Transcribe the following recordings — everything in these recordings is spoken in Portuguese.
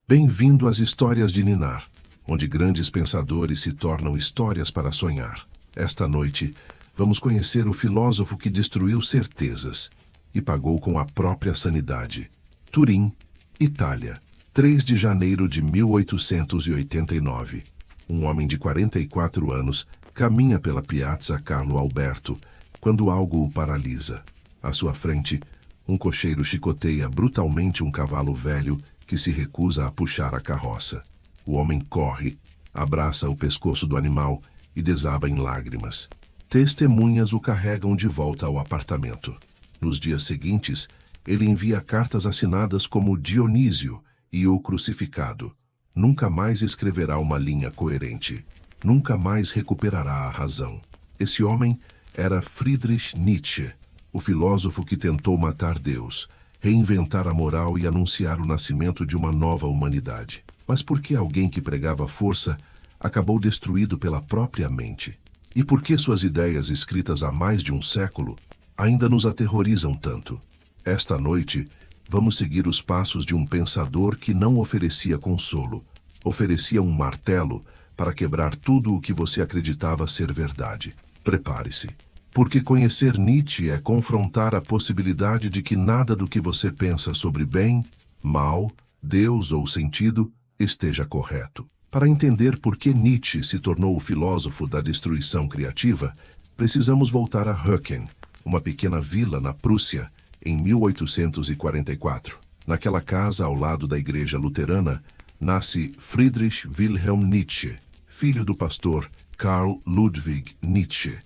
Bem-vindo às histórias de Ninar, onde grandes pensadores se tornam histórias para sonhar. Esta noite, vamos conhecer o filósofo que destruiu certezas e pagou com a própria sanidade. Turim, Itália, 3 de janeiro de 1889. Um homem de 44 anos caminha pela Piazza Carlo Alberto quando algo o paralisa. À sua frente, um cocheiro chicoteia brutalmente um cavalo velho que se recusa a puxar a carroça. O homem corre, abraça o pescoço do animal e desaba em lágrimas. Testemunhas o carregam de volta ao apartamento. Nos dias seguintes, ele envia cartas assinadas como Dionísio e o Crucificado. Nunca mais escreverá uma linha coerente. Nunca mais recuperará a razão. Esse homem era Friedrich Nietzsche, o filósofo que tentou matar Deus, reinventar a moral e anunciar o nascimento de uma nova humanidade. Mas por que alguém que pregava força acabou destruído pela própria mente? E por que suas ideias, escritas há mais de um século, ainda nos aterrorizam tanto? Esta noite, vamos seguir os passos de um pensador que não oferecia consolo, oferecia um martelo para quebrar tudo o que você acreditava ser verdade. Prepare-se, porque conhecer Nietzsche é confrontar a possibilidade de que nada do que você pensa sobre bem, mal, Deus ou sentido esteja correto. Para entender por que Nietzsche se tornou o filósofo da destruição criativa, precisamos voltar a Höcken, uma pequena vila na Prússia, em 1844. Naquela casa, ao lado da igreja luterana, nasce Friedrich Wilhelm Nietzsche, filho do pastor Karl Ludwig Nietzsche.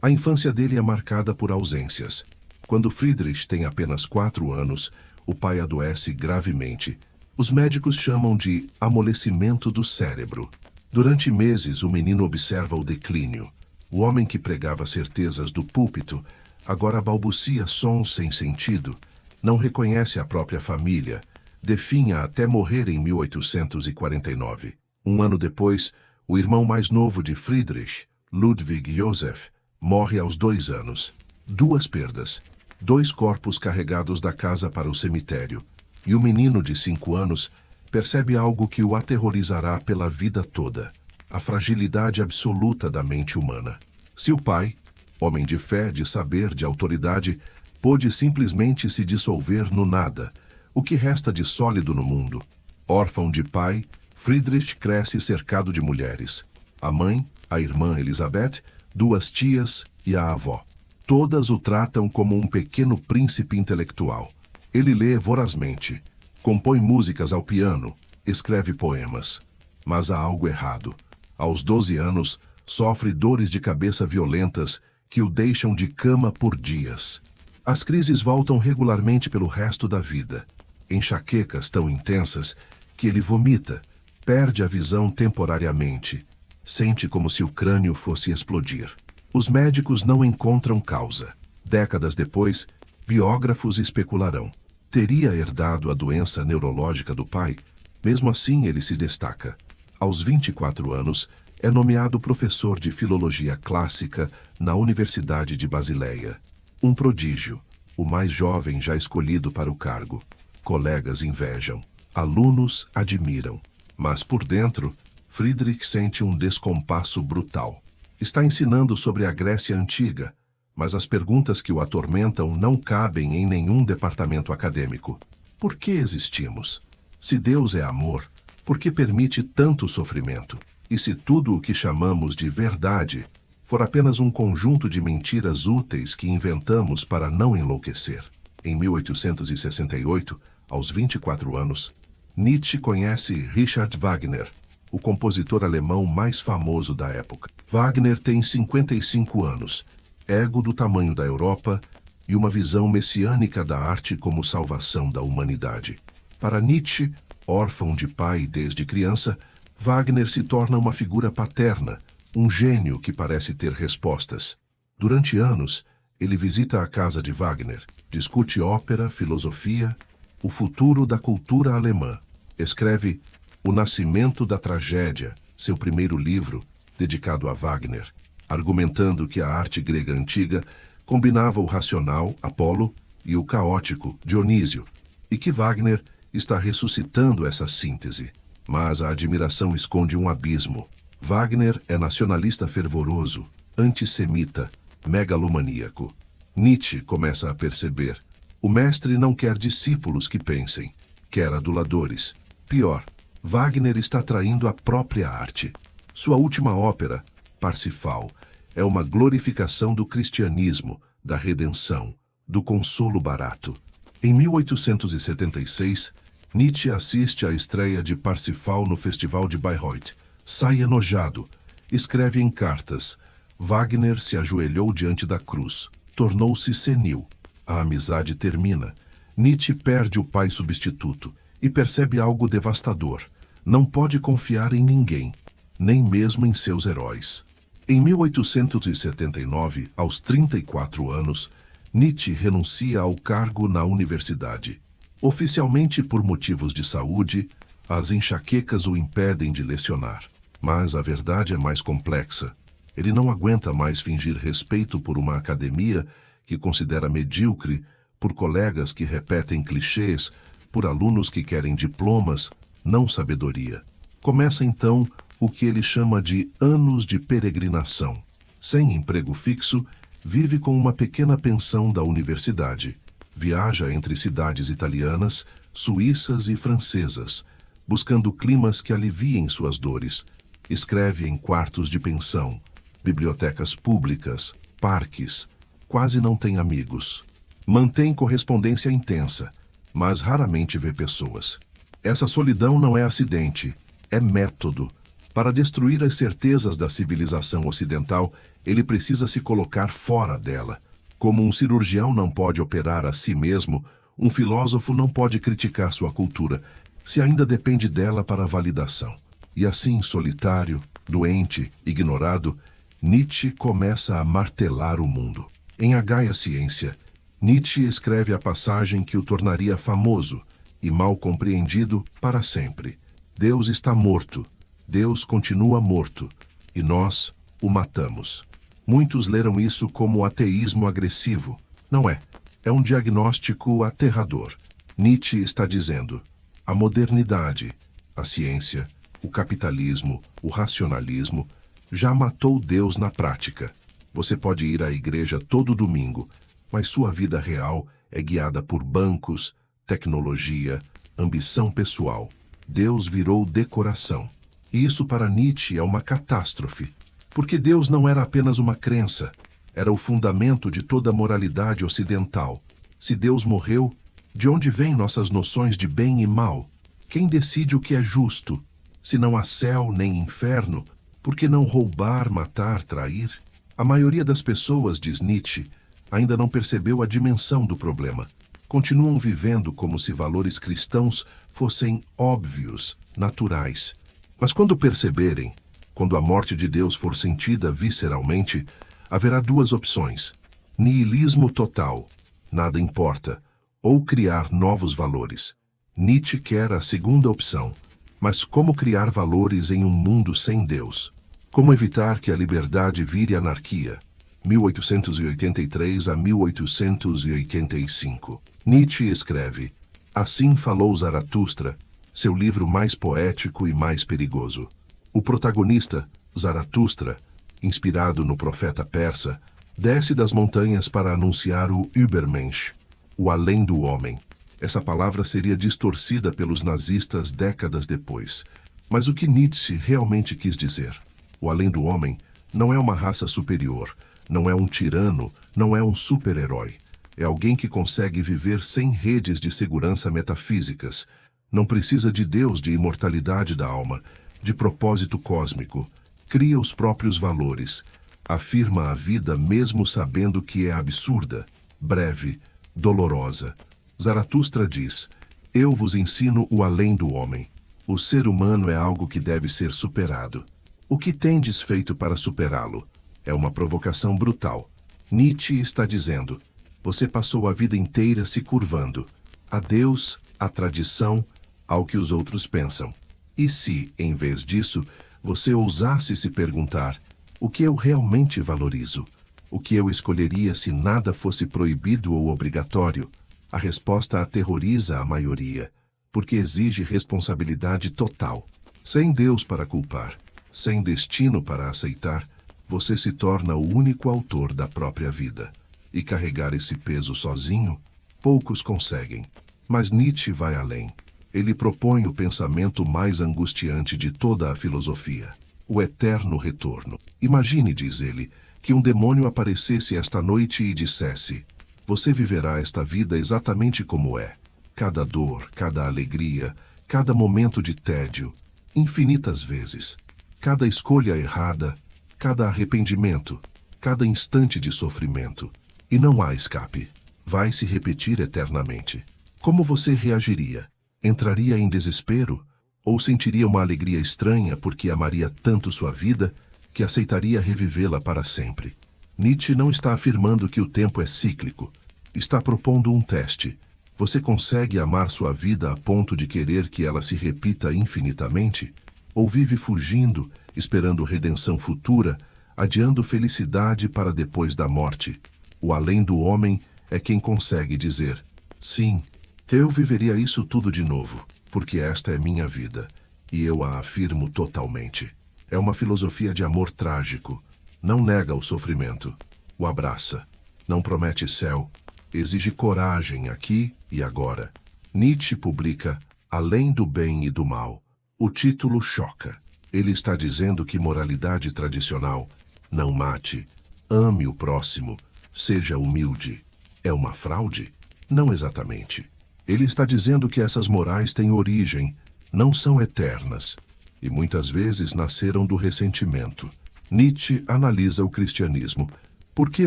A infância dele é marcada por ausências. Quando Friedrich tem apenas 4 anos, o pai adoece gravemente. Os médicos chamam de amolecimento do cérebro. Durante meses, o menino observa o declínio. O homem que pregava certezas do púlpito agora balbucia sons sem sentido, não reconhece a própria família, definha até morrer em 1849. Um ano depois, o irmão mais novo de Friedrich, Ludwig Joseph, morre aos 2 anos. 2 perdas, 2 corpos carregados da casa para o cemitério. E o menino de 5 anos percebe algo que o aterrorizará pela vida toda: a fragilidade absoluta da mente humana. Se o pai, homem de fé, de saber, de autoridade, pôde simplesmente se dissolver no nada, o que resta de sólido no mundo? Órfão de pai, Friedrich cresce cercado de mulheres. A mãe, a irmã Elizabeth, 2 tias e a avó. Todas o tratam como um pequeno príncipe intelectual. Ele lê vorazmente, compõe músicas ao piano, escreve poemas. Mas há algo errado. Aos 12 anos, sofre dores de cabeça violentas que o deixam de cama por dias. As crises voltam regularmente pelo resto da vida. Enxaquecas tão intensas que ele vomita, perde a visão temporariamente, sente como se o crânio fosse explodir. Os médicos não encontram causa. Décadas depois, biógrafos especularão. Teria herdado a doença neurológica do pai? Mesmo assim, ele se destaca. Aos 24 anos, é nomeado professor de filologia clássica na Universidade de Basileia. Um prodígio, o mais jovem já escolhido para o cargo. Colegas invejam, alunos admiram. Mas por dentro, Friedrich sente um descompasso brutal. Está ensinando sobre a Grécia Antiga, mas as perguntas que o atormentam não cabem em nenhum departamento acadêmico. Por que existimos? Se Deus é amor, por que permite tanto sofrimento? E se tudo o que chamamos de verdade for apenas um conjunto de mentiras úteis que inventamos para não enlouquecer? Em 1868, aos 24 anos, Nietzsche conhece Richard Wagner, o compositor alemão mais famoso da época. Wagner tem 55 anos, ego do tamanho da Europa e uma visão messiânica da arte como salvação da humanidade. Para Nietzsche, órfão de pai desde criança, Wagner se torna uma figura paterna, um gênio que parece ter respostas. Durante anos, ele visita a casa de Wagner, discute ópera, filosofia, o futuro da cultura alemã. Escreve O Nascimento da Tragédia, seu primeiro livro, dedicado a Wagner, argumentando que a arte grega antiga combinava o racional, Apolo, e o caótico, Dionísio, e que Wagner está ressuscitando essa síntese. Mas a admiração esconde um abismo. Wagner é nacionalista fervoroso, antissemita, megalomaníaco. Nietzsche começa a perceber. O mestre não quer discípulos que pensem, quer aduladores. Pior, Wagner está traindo a própria arte. Sua última ópera, Parsifal, é uma glorificação do cristianismo, da redenção, do consolo barato. Em 1876, Nietzsche assiste à estreia de Parsifal no Festival de Bayreuth. Sai enojado. Escreve em cartas. Wagner se ajoelhou diante da cruz. Tornou-se senil. A amizade termina. Nietzsche perde o pai substituto e percebe algo devastador. Não pode confiar em ninguém, nem mesmo em seus heróis. Em 1879, aos 34 anos, Nietzsche renuncia ao cargo na universidade. Oficialmente por motivos de saúde, as enxaquecas o impedem de lecionar. Mas a verdade é mais complexa. Ele não aguenta mais fingir respeito por uma academia que considera medíocre, por colegas que repetem clichês, por alunos que querem diplomas, não sabedoria. Começa então o que ele chama de anos de peregrinação. Sem emprego fixo, vive com uma pequena pensão da universidade. Viaja entre cidades italianas, suíças e francesas, buscando climas que aliviem suas dores. Escreve em quartos de pensão, bibliotecas públicas, parques. Quase não tem amigos. Mantém correspondência intensa, mas raramente vê pessoas. Essa solidão não é acidente, é método. Para destruir as certezas da civilização ocidental, ele precisa se colocar fora dela. Como um cirurgião não pode operar a si mesmo, um filósofo não pode criticar sua cultura, se ainda depende dela para validação. E assim, solitário, doente, ignorado, Nietzsche começa a martelar o mundo. Em A Gaia Ciência, Nietzsche escreve a passagem que o tornaria famoso e mal compreendido para sempre. Deus está morto, Deus continua morto, e nós o matamos. Muitos leram isso como ateísmo agressivo. Não é. É um diagnóstico aterrador. Nietzsche está dizendo: a modernidade, a ciência, o capitalismo, o racionalismo, já matou Deus na prática. Você pode ir à igreja todo domingo, mas sua vida real é guiada por bancos, tecnologia, ambição pessoal. Deus virou decoração. E isso para Nietzsche é uma catástrofe, porque Deus não era apenas uma crença, era o fundamento de toda a moralidade ocidental. Se Deus morreu, de onde vêm nossas noções de bem e mal? Quem decide o que é justo? Se não há céu nem inferno, por que não roubar, matar, trair? A maioria das pessoas, diz Nietzsche, ainda não percebeu a dimensão do problema. Continuam vivendo como se valores cristãos fossem óbvios, naturais. Mas quando perceberem, quando a morte de Deus for sentida visceralmente, haverá duas opções: niilismo total, nada importa, ou criar novos valores. Nietzsche quer a segunda opção. Mas como criar valores em um mundo sem Deus? Como evitar que a liberdade vire anarquia? 1883 a 1885. Nietzsche escreve: Assim falou Zaratustra, seu livro mais poético e mais perigoso. O protagonista, Zaratustra, inspirado no profeta persa, desce das montanhas para anunciar o Übermensch, o além do homem. Essa palavra seria distorcida pelos nazistas décadas depois. Mas o que Nietzsche realmente quis dizer? O além do homem não é uma raça superior, não é um tirano, não é um super-herói. É alguém que consegue viver sem redes de segurança metafísicas. Não precisa de Deus, de imortalidade da alma, de propósito cósmico. Cria os próprios valores. Afirma a vida mesmo sabendo que é absurda, breve, dolorosa. Zaratustra diz: Eu vos ensino o além do homem. O ser humano é algo que deve ser superado. O que tendes feito para superá-lo? É uma provocação brutal. Nietzsche está dizendo: você passou a vida inteira se curvando a Deus, à tradição, ao que os outros pensam. E se, em vez disso, você ousasse se perguntar: o que eu realmente valorizo? O que eu escolheria se nada fosse proibido ou obrigatório? A resposta aterroriza a maioria. porque exige responsabilidade total. Sem Deus para culpar, sem destino para aceitar, você se torna o único autor da própria vida. E carregar esse peso sozinho, poucos conseguem. Mas Nietzsche vai além. Ele propõe o pensamento mais angustiante de toda a filosofia: o eterno retorno. Imagine, diz ele, que um demônio aparecesse esta noite e dissesse: você viverá esta vida exatamente como é. Cada dor, cada alegria, cada momento de tédio, infinitas vezes. Cada escolha errada, cada arrependimento, cada instante de sofrimento. E não há escape. Vai se repetir eternamente. Como você reagiria? Entraria em desespero? Ou sentiria uma alegria estranha porque amaria tanto sua vida que aceitaria revivê-la para sempre? Nietzsche não está afirmando que o tempo é cíclico. Está propondo um teste. Você consegue amar sua vida a ponto de querer que ela se repita infinitamente? Ou vive fugindo, esperando redenção futura, adiando felicidade para depois da morte? O além do homem é quem consegue dizer: sim, eu viveria isso tudo de novo, porque esta é minha vida, e eu a afirmo totalmente. É uma filosofia de amor trágico. Não nega o sofrimento, o abraça. Não promete céu, exige coragem aqui e agora. Nietzsche publica Além do Bem e do Mal. O título choca. Ele está dizendo que moralidade tradicional, não mate, ame o próximo, seja humilde, é uma fraude? Não exatamente. Ele está dizendo que essas morais têm origem, não são eternas, e muitas vezes nasceram do ressentimento. Nietzsche analisa o cristianismo. Por que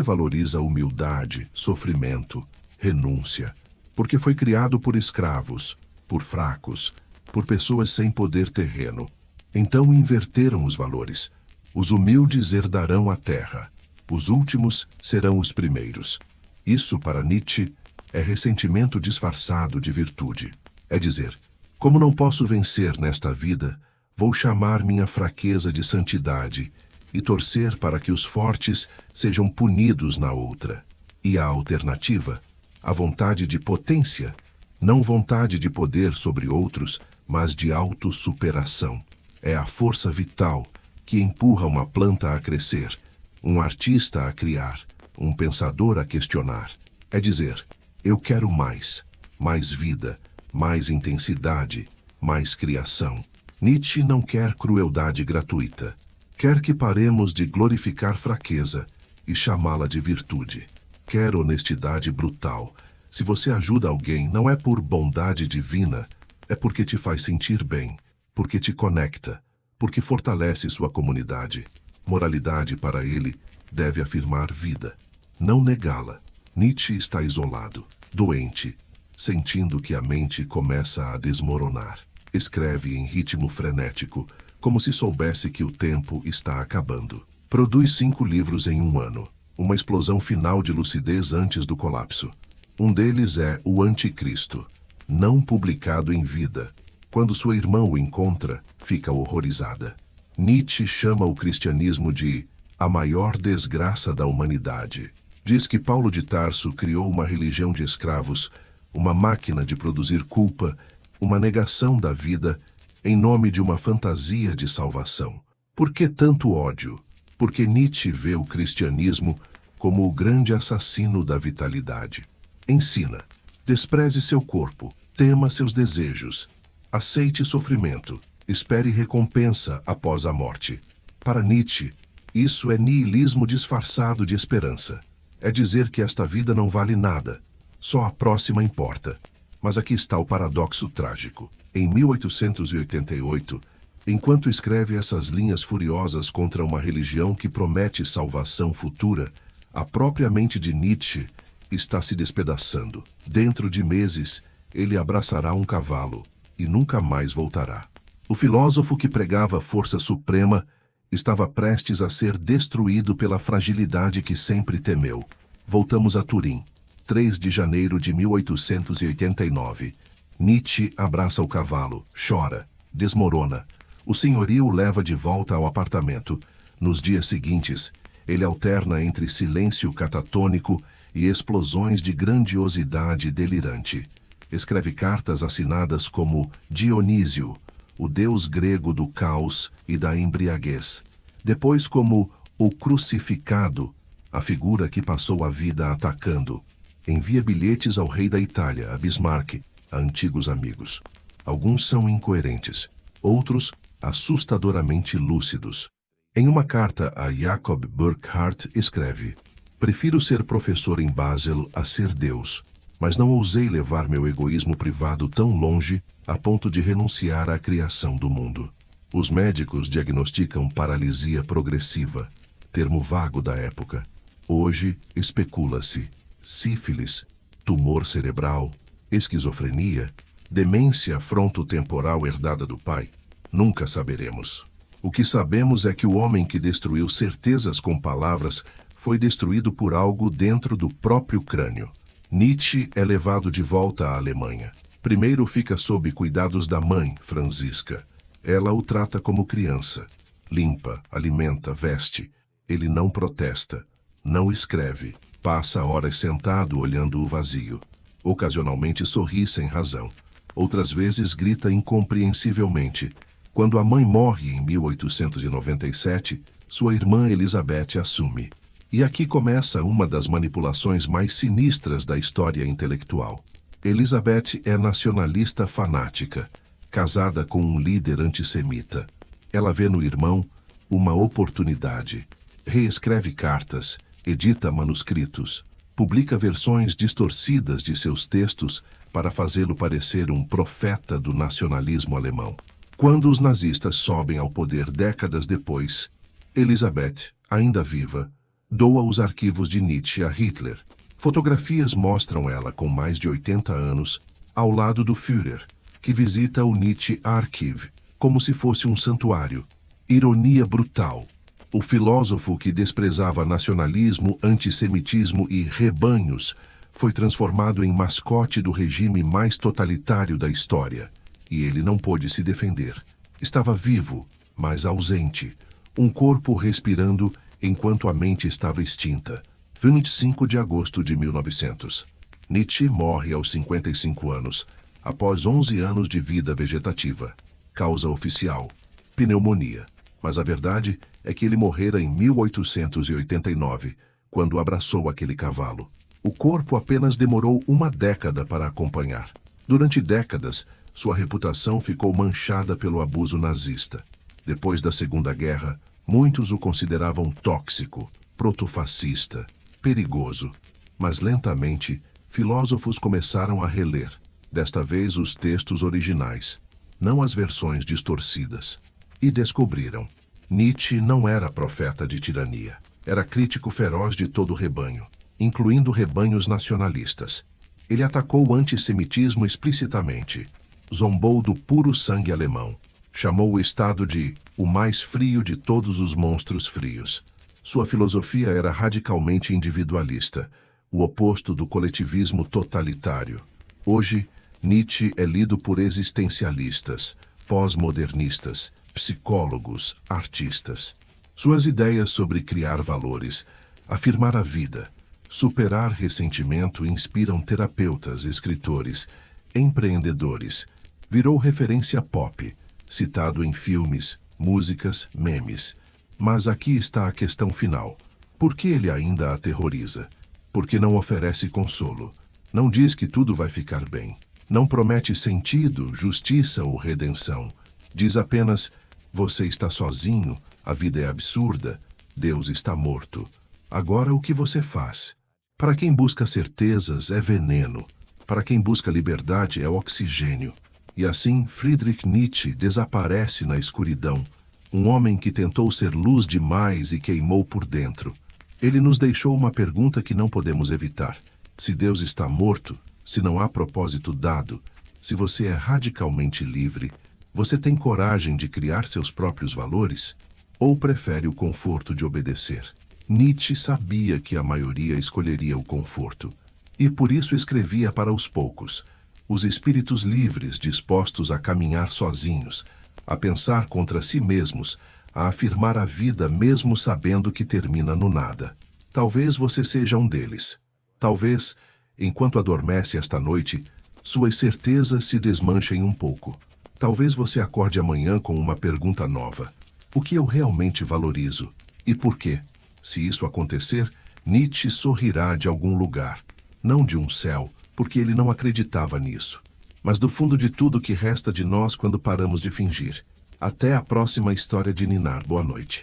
valoriza humildade, sofrimento, renúncia? Porque foi criado por escravos, por fracos, por pessoas sem poder terreno. Então inverteram os valores. Os humildes herdarão a terra. Os últimos serão os primeiros. Isso, para Nietzsche, é ressentimento disfarçado de virtude. É dizer: como não posso vencer nesta vida, vou chamar minha fraqueza de santidade e torcer para que os fortes sejam punidos na outra. E a alternativa? A vontade de potência, não vontade de poder sobre outros, mas de autossuperação. É a força vital que empurra uma planta a crescer, um artista a criar, um pensador a questionar. É dizer: eu quero mais, mais vida, mais intensidade, mais criação. Nietzsche não quer crueldade gratuita. Quer que paremos de glorificar fraqueza e chamá-la de virtude. Quer honestidade brutal. Se você ajuda alguém, não é por bondade divina, é porque te faz sentir bem, porque te conecta, porque fortalece sua comunidade. Moralidade, para ele, deve afirmar vida, não negá-la. Nietzsche está isolado, doente, sentindo que a mente começa a desmoronar. Escreve em ritmo frenético, como se soubesse que o tempo está acabando. Produz 5 livros em um ano, uma explosão final de lucidez antes do colapso. Um deles é O Anticristo, não publicado em vida. Quando sua irmã o encontra, fica horrorizada. Nietzsche chama o cristianismo de a maior desgraça da humanidade. Diz que Paulo de Tarso criou uma religião de escravos, uma máquina de produzir culpa, uma negação da vida, em nome de uma fantasia de salvação. Por que tanto ódio? Porque Nietzsche vê o cristianismo como o grande assassino da vitalidade. Ensina: despreze seu corpo, tema seus desejos, aceite sofrimento, espere recompensa após a morte. Para Nietzsche, isso é niilismo disfarçado de esperança. É dizer que esta vida não vale nada, só a próxima importa. Mas aqui está o paradoxo trágico. Em 1888, enquanto escreve essas linhas furiosas contra uma religião que promete salvação futura, a própria mente de Nietzsche está se despedaçando. Dentro de meses, ele abraçará um cavalo e nunca mais voltará. O filósofo que pregava força suprema estava prestes a ser destruído pela fragilidade que sempre temeu. Voltamos a Turim, 3 de janeiro de 1889. Nietzsche abraça o cavalo, chora, desmorona. O senhorio o leva de volta ao apartamento. Nos dias seguintes, ele alterna entre silêncio catatônico e explosões de grandiosidade delirante. Escreve cartas assinadas como Dionísio, o deus grego do caos e da embriaguez. Depois como o crucificado, a figura que passou a vida atacando. Envia bilhetes ao rei da Itália, a Bismarck, a antigos amigos. Alguns são incoerentes, outros assustadoramente lúcidos. Em uma carta a Jacob Burckhardt escreve: prefiro ser professor em Basel a ser Deus, mas não ousei levar meu egoísmo privado tão longe a ponto de renunciar à criação do mundo. Os médicos diagnosticam paralisia progressiva, termo vago da época. Hoje especula-se sífilis, tumor cerebral, esquizofrenia, demência frontotemporal herdada do pai. Nunca saberemos. O que sabemos é que o homem que destruiu certezas com palavras foi destruído por algo dentro do próprio crânio. Nietzsche é levado de volta à Alemanha. Primeiro fica sob cuidados da mãe, Franziska. Ela o trata como criança. Limpa, alimenta, veste. Ele não protesta, não escreve. Passa horas sentado olhando o vazio. Ocasionalmente sorri sem razão. Outras vezes grita incompreensivelmente. Quando a mãe morre em 1897, sua irmã Elizabeth assume. E aqui começa uma das manipulações mais sinistras da história intelectual. Elizabeth é nacionalista fanática, casada com um líder antissemita. Ela vê no irmão uma oportunidade. Reescreve cartas, edita manuscritos, publica versões distorcidas de seus textos para fazê-lo parecer um profeta do nacionalismo alemão. Quando os nazistas sobem ao poder décadas depois, Elizabeth, ainda viva, doa os arquivos de Nietzsche a Hitler. Fotografias mostram ela com mais de 80 anos, ao lado do Führer, que visita o Nietzsche Archive, como se fosse um santuário. Ironia brutal. O filósofo que desprezava nacionalismo, antissemitismo e rebanhos foi transformado em mascote do regime mais totalitário da história. E ele não pôde se defender. Estava vivo, mas ausente. Um corpo respirando enquanto a mente estava extinta. 25 de agosto de 1900. Nietzsche morre aos 55 anos, após 11 anos de vida vegetativa. Causa oficial: pneumonia. Mas a verdade é que ele morrera em 1889, quando abraçou aquele cavalo. O corpo apenas demorou uma década para acompanhar. Durante décadas, sua reputação ficou manchada pelo abuso nazista. Depois da Segunda Guerra, muitos o consideravam tóxico, protofascista, perigoso. Mas lentamente, filósofos começaram a reler, desta vez os textos originais, não as versões distorcidas. E descobriram: Nietzsche não era profeta de tirania. Era crítico feroz de todo o rebanho, incluindo rebanhos nacionalistas. Ele atacou o antissemitismo explicitamente. Zombou do puro sangue alemão. Chamou o Estado de o mais frio de todos os monstros frios. Sua filosofia era radicalmente individualista, o oposto do coletivismo totalitário. Hoje, Nietzsche é lido por existencialistas, pós-modernistas, psicólogos, artistas. Suas ideias sobre criar valores, afirmar a vida, superar ressentimento inspiram terapeutas, escritores, empreendedores. Virou referência pop, citado em filmes, músicas, memes. Mas aqui está a questão final. Por que ele ainda aterroriza? Porque não oferece consolo. Não diz que tudo vai ficar bem. Não promete sentido, justiça ou redenção. Diz apenas: você está sozinho, a vida é absurda, Deus está morto. Agora o que você faz? Para quem busca certezas é veneno. Para quem busca liberdade é oxigênio. E assim Friedrich Nietzsche desaparece na escuridão. Um homem que tentou ser luz demais e queimou por dentro. Ele nos deixou uma pergunta que não podemos evitar. Se Deus está morto, se não há propósito dado, se você é radicalmente livre, você tem coragem de criar seus próprios valores? Ou prefere o conforto de obedecer? Nietzsche sabia que a maioria escolheria o conforto. E por isso escrevia para os poucos, os espíritos livres dispostos a caminhar sozinhos, a pensar contra si mesmos, a afirmar a vida mesmo sabendo que termina no nada. Talvez você seja um deles. Talvez, enquanto adormece esta noite, Suas certezas se desmanchem um pouco. Talvez você acorde amanhã com uma pergunta nova. O que eu realmente valorizo? E por quê? Se isso acontecer, Nietzsche sorrirá de algum lugar. Não de um céu, porque ele não acreditava nisso. Mas do fundo de tudo que resta de nós quando paramos de fingir. Até a próxima história de Ninar. Boa noite.